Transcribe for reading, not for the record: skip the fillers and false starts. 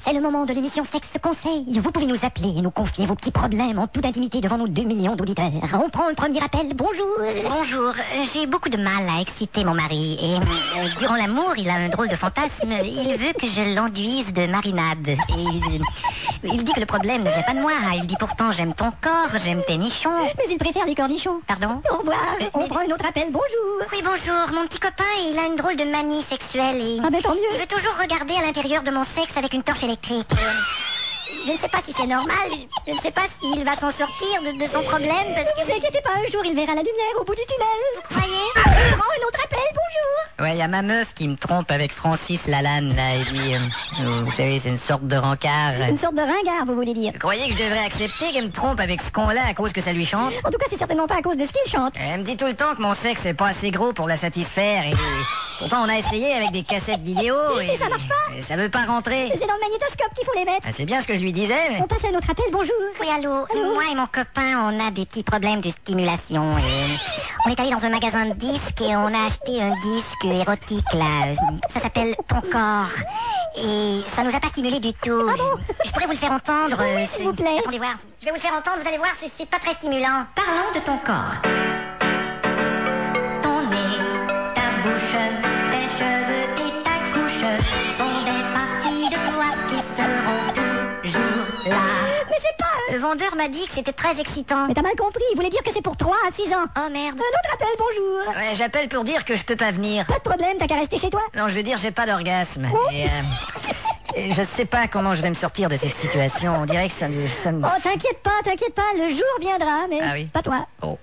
C'est le moment de l'émission Sexe Conseil. Vous pouvez nous appeler et nous confier vos petits problèmes en toute intimité devant nos 2 millions d'auditeurs. On prend le premier appel. Bonjour. Bonjour, j'ai beaucoup de mal à exciter mon mari et durant l'amour, il a un drôle de fantasme. Il veut que je l'enduise de marinade. Et il dit que le problème ne vient pas de moi. Il dit pourtant j'aime ton corps, j'aime tes nichons. Mais il préfère les cornichons. Pardon? Au revoir. On prend un autre appel. Bonjour. Oui, bonjour. Mon petit copain, il a une drôle de manie sexuelle et Ah ben tant mieux. il veut toujours regarder à l'intérieur de mon sexe avec une torche électrique. Je ne sais pas si c'est normal, je ne sais pas s'il va s'en sortir de son problème parce que... Ne vous inquiétez pas, un jour il verra la lumière au bout du tunnel. Vous croyez? On prend un autre appel. Bonjour. Ouais, il y a ma meuf qui me trompe avec Francis Lalanne, là, et puis, vous savez, c'est une sorte de rencard. Une sorte de ringard, vous voulez dire. Vous croyez que je devrais accepter qu'elle me trompe avec ce con-là à cause que ça lui chante? En tout cas, c'est certainement pas à cause de ce qu'il chante. Elle me dit tout le temps que mon sexe est pas assez gros pour la satisfaire, et pourtant on a essayé avec des cassettes vidéo, Et ça marche pas. et ça veut pas rentrer. C'est dans le magnétoscope qu'il faut les mettre. Ah, c'est bien ce que je lui disais, mais... On passe à un autre appel. Bonjour. Oui, allô? Moi et mon copain, on a des petits problèmes de stimulation. Et on est allé dans un magasin de disques et on a acheté un disque érotique, là. Ça s'appelle Ton corps. Et ça nous a pas stimulé du tout. Ah bon? Je pourrais vous le faire entendre. S'il vous plaît. Attendez voir. Je vais vous le faire entendre, vous allez voir, c'est pas très stimulant. Parlons de ton corps. Ton nez, ta bouche, tes cheveux et ta couche sont des parties de toi qui seront toujours là. Mais c'est pas... Le vendeur m'a dit que c'était très excitant. Mais t'as mal compris. Il voulait dire que c'est pour 3 à 6 ans. Oh merde. Un autre appel. Bonjour. Ouais, j'appelle pour dire que je peux pas venir. Pas de problème. T'as qu'à rester chez toi. Non, je veux dire, j'ai pas d'orgasme. Oh. Et je sais pas comment je vais me sortir de cette situation. On dirait que ça me... Oh, t'inquiète pas. Le jour viendra, mais Ah oui. pas toi. Oh.